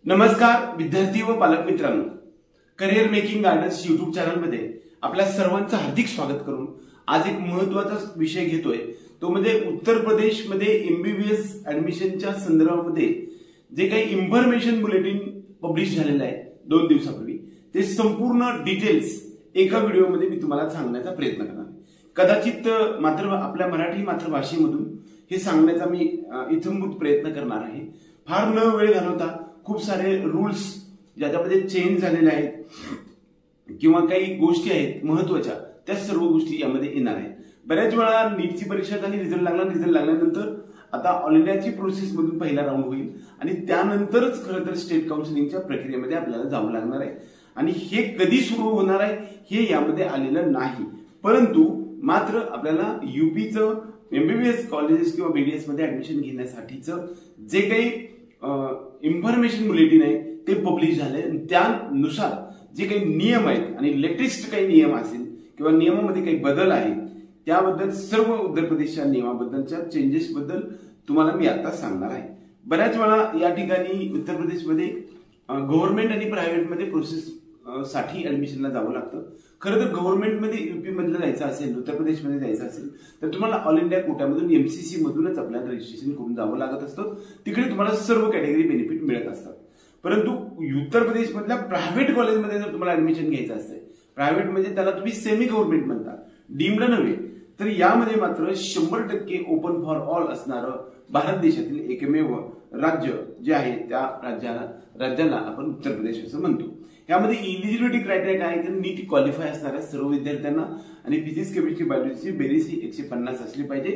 नमस्कार विद्यार्थी व पालक मित्रांनो, करिअर मेकिंग गार्डन्स यूट्यूब चॅनलमध्ये आपल्या सर्वांचं हार्दिक स्वागत करून आज एक महत्त्वाचा विषय घेतोय, तो म्हणजे उत्तर प्रदेशमध्ये एमबीबीएस ऍडमिशनच्या संदर्भामध्ये जे काही इन्फॉर्मेशन बुलेटिन पब्लिश झालेलं आहे 2 दिवसापूर्वी, ते संपूर्ण डिटेल्स एका व्हिडिओमध्ये मी तुम्हाला सांगण्याचा प्रयत्न करणार आहे। कदाचित मात्र आपल्या मराठी मातृभाषेमधून हे सांगण्याचा मी इथंभूत प्रयत्न करणार आहे। फार न वेळ घालवता खूप सारे रूल्स ज्याच्यामध्ये चेंज झालेले आहेत किंवा काही गोष्टी आहेत महत्त्वाच्या, त्या सर्व गोष्टी यामध्ये येणार आहेत। बऱ्याच वेळा नीटची परीक्षा झाली, रिझल्ट लागल्यानंतर आता ऑल इंडियाची प्रोसेस मधून पहिला राऊंड होईल आणि त्यानंतरच खरं तर स्टेट काउन्सिलिंगच्या प्रक्रियेमध्ये आपल्याला जावं लागणार आहे। आणि हे कधी सुरू होणार आहे हे यामध्ये आलेलं नाही, परंतु मात्र आपल्याला यूपीचं एमबीबीएस कॉलेजेस किंवा बीडीएस मध्ये ऍडमिशन घेण्यासाठीचं जे काही इन्फॉर्मेशन बुलेटिन आहे ते पब्लिश झाले। त्यानुसार जे काही नियम आहेत आणि लेटेस्ट काही नियम असतील किंवा नियमामध्ये काही बदल आहेत त्याबद्दल सर्व उत्तर प्रदेशच्या नियमाबद्दलच्या चेंजेस बद्दल तुम्हाला मी आता सांगणार आहे। बऱ्याच वेळा या ठिकाणी उत्तर प्रदेशमध्ये गव्हर्नमेंट आणि प्रायव्हेटमध्ये प्रोसेस साठी ऍडमिशनला जावं लागतं। खरं तर गव्हर्नमेंटमध्ये यूपी मधलं जायचं असेल, उत्तर प्रदेशमध्ये जायचं असेल तर तुम्हाला ऑल इंडिया कोट्यामधून एमसीसी मधूनच आपल्याला रजिस्ट्रेशन करून जावं लागत असतं। तिकडे तुम्हाला सर्व कॅटेगरी बेनिफिट मिळत असतात। परंतु उत्तर प्रदेशमधल्या प्रायव्हेट कॉलेजमध्ये जर तुम्हाला ऍडमिशन घ्यायचं असेल, प्रायव्हेट म्हणजे त्याला तुम्ही सेमी गव्हर्नमेंट म्हणता, डीम्ड नव्हे, तर यामध्ये मात्र 100% ओपन फॉर ऑल असणारं भारत देशातील एकमेव राज्य जे आहे त्या राज्याला आपण उत्तर प्रदेश असं म्हणतो। यामध्ये इलिजिबिलिटी क्रायटेरिया काय आहे तर नीट क्वालिफाय असणाऱ्या सर्व विद्यार्थ्यांना आणि फिजिक्स केमिस्ट्री बायोलॉजीची बेरीज ही 150 असली पाहिजे,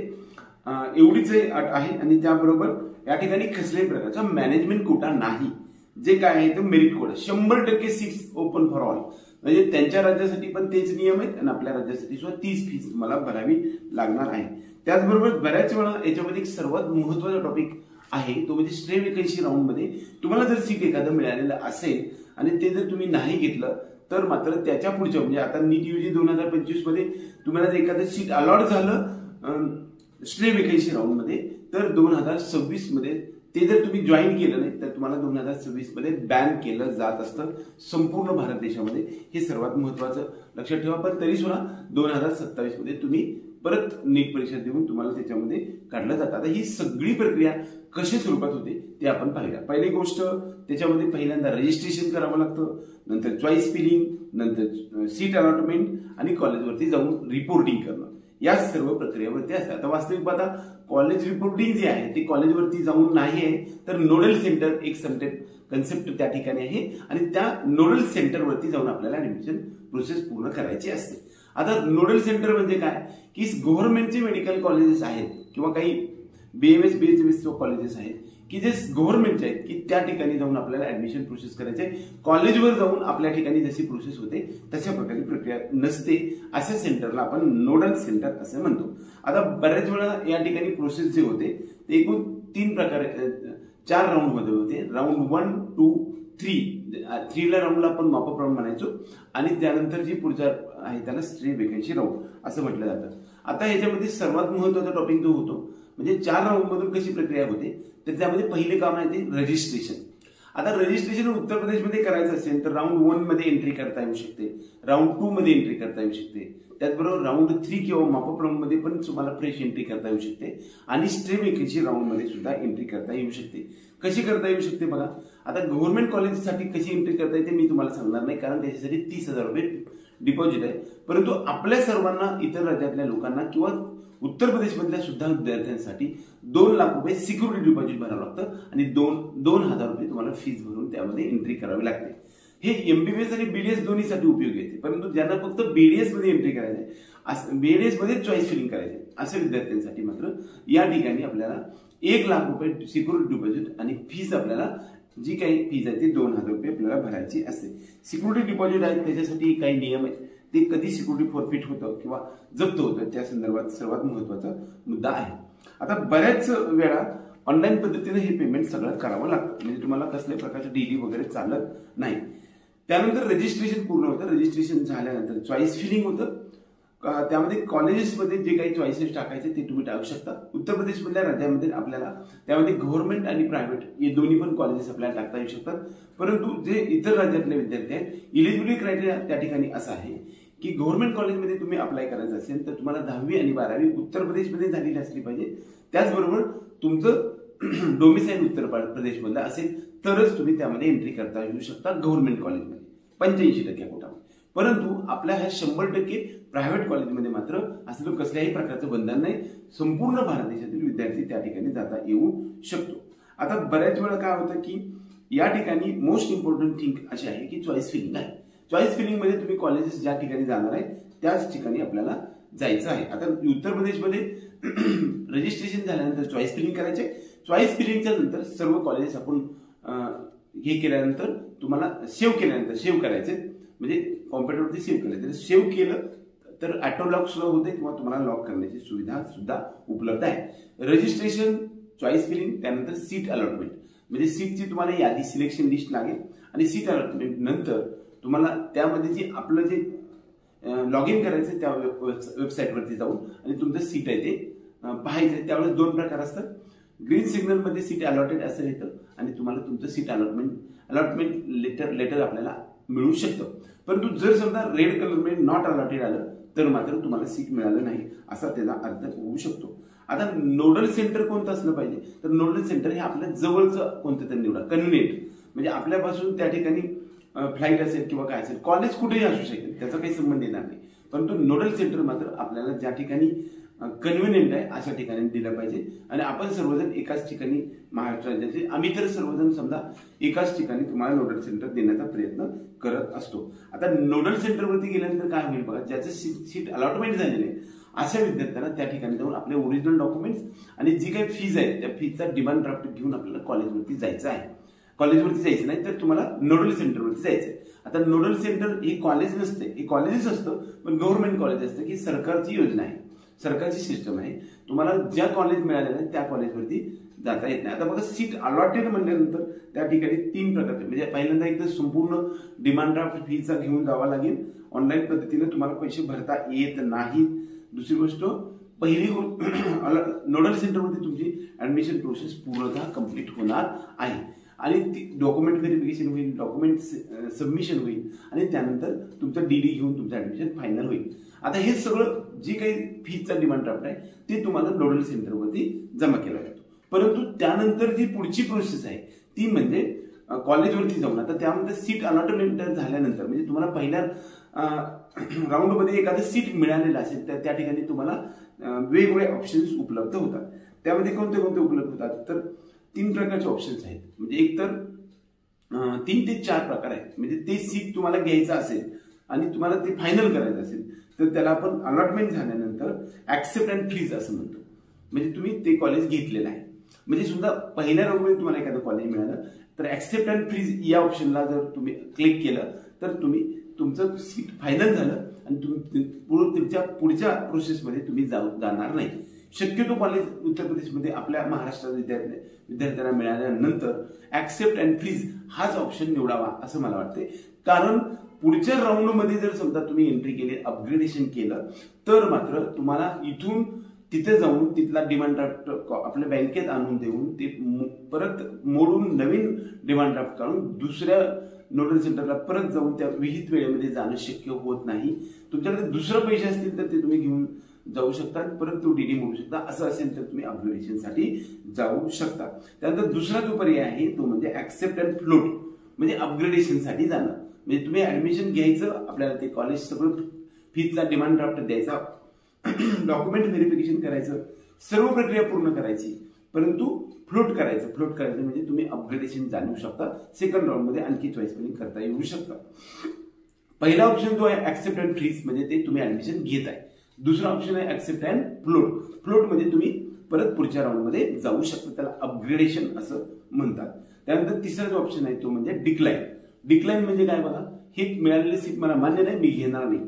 एवढीच अट आहे। आणि त्याबरोबर या ठिकाणी कसल्याही प्रकारचा मॅनेजमेंट कोटा नाही, जे काय आहे ते merit quota 100% seats open for all, म्हणजे त्यांच्या राज्यासाठी पण तेच नियम आहेत आणि आपल्या राज्यासाठी सुद्धा तीच फीस तुम्हाला भरावी लागणार आहे। त्याचबरोबर बऱ्याच वेळा याच्यामध्ये एक सर्वात महत्त्वाचा टॉपिक आहे, तो म्हणजे स्ट्रे वेकन्सी राऊंड मध्ये तुम्हाला जर सीट एखादं मिळालेलं असेल आणि ते जर तुम्ही नाही घेतलं तर मात्र त्याच्या पुढच्या म्हणजे आता नीट यूजी 2025 मध्ये तुम्हाला जर एखादं सीट अलॉट झालं स्ट्रे वेकन्सी राऊंड मध्ये, तर 2026 मध्ये ते जर तुम्ही जॉईन केलं नाही तर तुम्हाला 2026 मध्ये बॅन केलं जात असतं संपूर्ण भारत देशामध्ये। हे सर्वात महत्त्वाचं लक्षात ठेवा। पण तरी सुद्धा 2027 मध्ये तुम्ही परत नीट परीक्षा देऊन तुम्हाला त्याच्यामध्ये काढलं जातं। आता ही सगळी प्रक्रिया कशी स्वरूपात होते ते आपण पाहिलं। पहिली गोष्ट त्याच्यामध्ये पहिल्यांदा रजिस्ट्रेशन करावं लागतं, नंतर चॉईस फिलिंग, नंतर सीट अलॉटमेंट आणि कॉलेजवरती जाऊन रिपोर्टिंग करणं, या सर्व प्रक्रियेवरती असतात। आता वास्तविक पाहता कॉलेज रिपोर्टिंग जे आहे ते कॉलेजवरती जाऊन नाही आहे, तर नोडल सेंटर एक कन्सेप्ट त्या ठिकाणी आहे आणि त्या नोडल सेंटरवरती जाऊन आपल्याला ऍडमिशन प्रोसेस पूर्ण करायची असते। आता नोडल सेंटर म्हणजे काय की गव्हर्नमेंटचे मेडिकल कॉलेजेस आहेत किंवा काही बीएमएस बीएचएमएस कॉलेजेस आहेत की जे गव्हर्नमेंटचे आहेत की त्या ठिकाणी जाऊन आपल्याला ऍडमिशन प्रोसेस करायचे। कॉलेजवर जाऊन आपल्या ठिकाणी जशी प्रोसेस होते तशा प्रकारची प्रक्रिया नसते, अशा सेंटरला आपण नोडल सेंटर असं म्हणतो। आता बऱ्याच वेळा या ठिकाणी प्रोसेस जे होते ते एकूण 3 प्रकारे 4 राऊंड मध्ये होते। राऊंड 1, 2, 3 ला राऊंडला आपण मॉपअप राऊंड म्हणायचो आणि त्यानंतर जी पुढचा आहे त्याला स्ट्रे वेकन्सी राऊंड असं म्हटलं जातं। आता ह्याच्यामध्ये सर्वात महत्त्वाचा टॉपिक जो होतो म्हणजे 4 राऊंड मधून कशी प्रक्रिया होते, तर त्यामध्ये पहिले काम आहे ते रजिस्ट्रेशन। आता रजिस्ट्रेशन उत्तर प्रदेशमध्ये करायचं असेल तर राऊंड 1 मध्ये एंट्री करता येऊ शकते, राऊंड 2 मध्ये एंट्री करता येऊ शकते, त्याचबरोबर राऊंड 3 किंवा मॉपअप राऊंड मध्ये पण तुम्हाला फ्रेश एंट्री करता येऊ शकते आणि स्ट्रे वेकन्सी राऊंड मध्ये सुद्धा एंट्री करता येऊ शकते। कशी करता येऊ शकते बघा, आता गव्हर्नमेंट कॉलेजसाठी कशी एंट्री करता येते मी तुम्हाला सांगणार नाही, कारण त्याच्यासाठी 30,000 रुपये डिपॉझिट आहे। परंतु आपल्या सर्वांना इतर राज्यातल्या लोकांना किंवा उत्तर प्रदेशमधल्या सुद्धा विद्यार्थ्यांसाठी 2 लाख रुपये सिक्युरिटी डिपॉझिट भरावं लागतं आणि 2,000 रुपये तुम्हाला फीस भरून त्यामध्ये एंट्री करावी लागते। हे एमबीबीएस आणि बीडीएस दोन्हीसाठी उपयोगी येते, परंतु ज्यांना फक्त बीडीएस मध्ये एंट्री करायचे, बीडीएस मध्ये चॉईस फिलिंग करायचे अशा विद्यार्थ्यांसाठी मात्र या ठिकाणी आपल्याला 1 लाख रुपये सिक्युरिटी डिपॉझिट आणि फीस आपल्याला जी काही फीज आहे ती 2,000 रुपये आपल्याला भरायची असते। सिक्युरिटी डिपॉझिट आहे त्याच्यासाठी काही नियम आहेत, ते कधी सिक्युरिटी फॉरफिट होतं किंवा जप्त होतं त्या संदर्भात सर्वात महत्त्वाचा मुद्दा आहे। आता बऱ्याच वेळा ऑनलाईन पद्धतीने हे पेमेंट सगळं करावं लागतं, म्हणजे तुम्हाला कसल्याही प्रकारचं डीडी वगैरे चालत नाही। त्यानंतर रजिस्ट्रेशन पूर्ण होतं, रजिस्ट्रेशन झाल्यानंतर चॉईस फिलिंग होतं, त्यामध्ये कॉलेजेसमध्ये जे काही चॉईसेस टाकायचे ते तुम्ही टाकू शकता. उत्तर प्रदेशमधल्या राज्यामध्ये आपल्याला त्यामध्ये गव्हर्नमेंट आणि प्रायव्हेट हे दोन्ही पण कॉलेजेस आपल्याला टाकता येऊ शकतात. परंतु जे इतर राज्यातले विद्यार्थी आहेत, इलिजिबिलिटी क्रायटेरिया त्या ठिकाणी असा आहे की गव्हर्नमेंट कॉलेजमध्ये तुम्ही अप्लाय करायचं असेल तर तुम्हाला 10वी आणि 12वी उत्तर प्रदेशमध्ये झालेली असली पाहिजे. त्याचबरोबर तुमचं डोमिसाईल उत्तर प्रदेशमधलं असेल तरच तुम्ही त्यामध्ये एंट्री करता येऊ शकता गव्हर्नमेंट कॉलेजमध्ये 85% कोटामध्ये. परंतु आपल्या ह्या 100% प्रायव्हेट कॉलेजमध्ये मात्र असं कसल्याही प्रकारचं बंधन नाही. संपूर्ण भारत देशातील विद्यार्थी त्या ठिकाणी जाता येऊ शकतो. आता बऱ्याच वेळा काय होतं की या ठिकाणी मोस्ट इम्पॉर्टंट थिंग अशी आहे की चॉईस फिलिंग आहे. चॉईस फिलिंग मध्ये तुम्ही कॉलेजेस ज्या ठिकाणी जाणार आहे त्याच ठिकाणी आपल्याला जायचं आहे. आता उत्तर प्रदेशमध्ये रजिस्ट्रेशन झाल्यानंतर चॉईस फिलिंग करायचे. चॉईस फिलिंगच्या नंतर सर्व कॉलेजेस आपण हे केल्यानंतर तुम्हाला सेव्ह केल्यानंतर सेव्ह करायचे, म्हणजे कॉम्प्युटरवरती सेव्ह करायचं. सेव्ह केलं तर ऑटो लॉक सुद्धा होते किंवा तुम्हाला लॉक करण्याची सुविधा सुद्धा उपलब्ध आहे. रजिस्ट्रेशन, चॉईस फिलिंग, त्यानंतर सीट अलॉटमेंट, म्हणजे सीटची तुम्हाला यादी सिलेक्शन लिस्ट लागेल आणि सीट अलॉटमेंट नंतर तुम्हाला त्यामध्ये जे आपलं जे लॉग इन करायचं त्या वेबसाईटवरती जाऊन आणि तुमचं सीट आहे ते पाहायचं. त्यावेळेस 2 प्रकार असतात. ग्रीन सिग्नल मध्ये सीट अलॉटेड असं येतं आणि तुम्हाला तुमचं सीट अलॉटमेंट लेटर आपल्याला मिळू शकतं. परंतु जर समजा रेड कलर मध्ये नॉट अलॉटेड आलं तर मात्र तुम्हाला सीट मिळालं नाही असा त्याचा अर्थ होऊ शकतो. आता नोडल सेंटर कोणतं असलं पाहिजे तर नोडल सेंटर हे आपल्या जवळचं कोणतं तरी निवडा. कन्व्हिनियंट म्हणजे आपल्यापासून त्या ठिकाणी फ्लाईट असेल किंवा काय असेल, कॉलेज कुठेही असू शकेल, त्याचा काही संबंध येणार नाही. परंतु नोडल सेंटर मात्र आपल्याला ज्या ठिकाणी कन्व्हिनियंट आहे अशा ठिकाणी दिलं पाहिजे. आणि आपण सर्वजण एकाच ठिकाणी महाराष्ट्र राज्याचे आम्ही तर सर्वजण समजा एकाच ठिकाणी तुम्हाला नोडल सेंटर देण्याचा प्रयत्न करत असतो. आता नोडल सेंटरवरती गेल्यानंतर काय होईल बघा, ज्याचं सीट अलॉटमेंट झालेले आहे अशा विद्यार्थ्यांना त्या ठिकाणी जाऊन आपले ओरिजिनल डॉक्युमेंट्स आणि जी काही फीज आहे त्या फीजचा डिमांड ड्राफ्ट घेऊन आपल्याला कॉलेजवरती जायचं आहे. कॉलेजवरती जायचं नाही तर तुम्हाला नोडल सेंटरवरती जायचं आहे. आता नोडल सेंटर हे कॉलेज नसते, हे कॉलेजेस असतं पण गव्हर्नमेंट कॉलेज असतं की सरकारची योजना आहे, सरकारची सिस्टम आहे. तुम्हाला ज्या कॉलेज मिळालेलं आहे त्या कॉलेजवरती जाता येत नाही. आता बघा सीट अलॉटेड म्हणल्यानंतर त्या ठिकाणी 3 प्रकारचे, म्हणजे पहिल्यांदा एकदा संपूर्ण डिमांड ड्राफ्ट फीचा घेऊन जावा लागेल. ऑनलाईन पद्धतीने तुम्हाला पैसे भरता येत नाहीत. दुसरी गोष्ट, पहिली नोडल सेंटरवरती तुमची ऍडमिशन प्रोसेस पूर्णतः कंप्लीट होणार आहे आणि ती डॉक्युमेंट व्हेरिफिकेशन होईल, डॉक्युमेंट सबमिशन होईल आणि त्यानंतर तुमचं डीडी घेऊन तुमचं ऍडमिशन फायनल होईल. आता हे सगळं जे काही फीचा डिमांड ड्राफ्ट आहे ते तुम्हाला नोडल सेंटरवरती जमा केला जातो. परंतु त्यानंतर जी पुढची प्रोसेस आहे ती म्हणजे कॉलेजवरती जाऊन आता त्यामध्ये सीट अलॉटमेंट झाल्यानंतर म्हणजे तुम्हाला पहिल्या राऊंडमध्ये एखादं सीट मिळालेलं असेल तर त्या ठिकाणी तुम्हाला वेगवेगळे ऑप्शन्स उपलब्ध होतात. त्यामध्ये कोणते कोणते उपलब्ध होतात तर 3 प्रकारचे ऑप्शन्स आहेत. म्हणजे एक तर 3 ते 4 प्रकार आहेत. म्हणजे ते सीट तुम्हाला घ्यायचं असेल आणि तुम्हाला ते फायनल करायचं असेल तर त्याला आपण अलॉटमेंट झाल्यानंतर ऍक्सेप्ट अँड फ्रीज असं म्हणतो. म्हणजे तुम्ही ते कॉलेज घेतलेलं आहे. म्हणजे सुद्धा पहिल्या राऊंडमध्ये तुम्हाला एखादं कॉलेज मिळालं तर ऍक्सेप्ट अँड फ्रीज या ऑप्शनला जर तुम्ही क्लिक केलं तर तुम्ही तुमचं सीट फायनल झालं आणि तुम्ही तुमच्या पुढच्या प्रोसेसमध्ये तुम्ही जाणार नाही. शक्यतो कॉलेज उत्तर प्रदेशमध्ये आपल्या महाराष्ट्रात विद्यार्थ्यांना मिळाल्यानंतर ऍक्सेप्ट अँड फ्रीज हाच ऑप्शन निवडावा असं मला वाटते. कारण पुढच्या राऊंडमध्ये जर समजा तुम्ही एंट्री केली, अपग्रेडेशन केलं तर मात्र तुम्हाला इथून तिथे जाऊन तिथला डिमांड ड्राफ्ट आपल्या बँकेत आणून देऊन ते परत मोडून नवीन डिमांड ड्राफ्ट काढून दुसऱ्या नोडल सेंटरला परत जाऊन त्या विहित वेळेमध्ये जाणं शक्य होत नाही. तुमच्याकडे दुसरे पैसे असतील तर ते तुम्ही घेऊन जाऊ शकता, परत तो डीडी मोडू शकता. असं असेल तर तुम्ही अपग्रेडेशनसाठी जाऊ शकता. त्यानंतर दुसरा जो पर्याय आहे तो म्हणजे ऍक्सेप्ट अँड फ्लोट, म्हणजे अपग्रेडेशनसाठी जाणं. म्हणजे तुम्ही ऍडमिशन घ्यायचं, आपल्याला ते कॉलेज सगळं फीचा डिमांड ड्राफ्ट द्यायचा, डॉक्युमेंट व्हेरिफिकेशन करायचं, सर्व प्रक्रिया पूर्ण करायची, परंतु फ्लोट करायचं म्हणजे तुम्ही अपग्रेडेशन जाणू शकता. सेकंड राऊंड मध्ये आणखी चॉईस फिलिंग करता येऊ शकता. पहिला ऑप्शन जो आहे ऍक्सेप्ट अँड फ्रीज म्हणजे ते तुम्ही ऍडमिशन घेत आहे. दुसरा ऑप्शन आहे ऍक्सेप्ट अँड फ्लोट म्हणजे तुम्ही परत पुढच्या राऊंड मध्ये जाऊ शकता. त्याला अपग्रेडेशन असं म्हणतात. त्यानंतर तिसरा जो ऑप्शन आहे तो म्हणजे डिक्लाइन म्हणजे काय बघा, हे मिळालेली सीट मला मान्य नाही, मी घेणार नाही,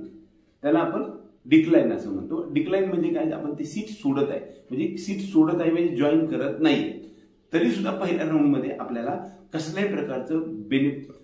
त्याला आपण डिक्लाइन असं म्हणतो. डिक्लाइन म्हणजे काय, आपण ती सीट सोडत आहे, म्हणजे सीट सोडत आहे म्हणजे जॉईन करत नाही. तरी सुद्धा पहिल्या राऊंड मध्ये आपल्याला कसल्याही प्रकारचं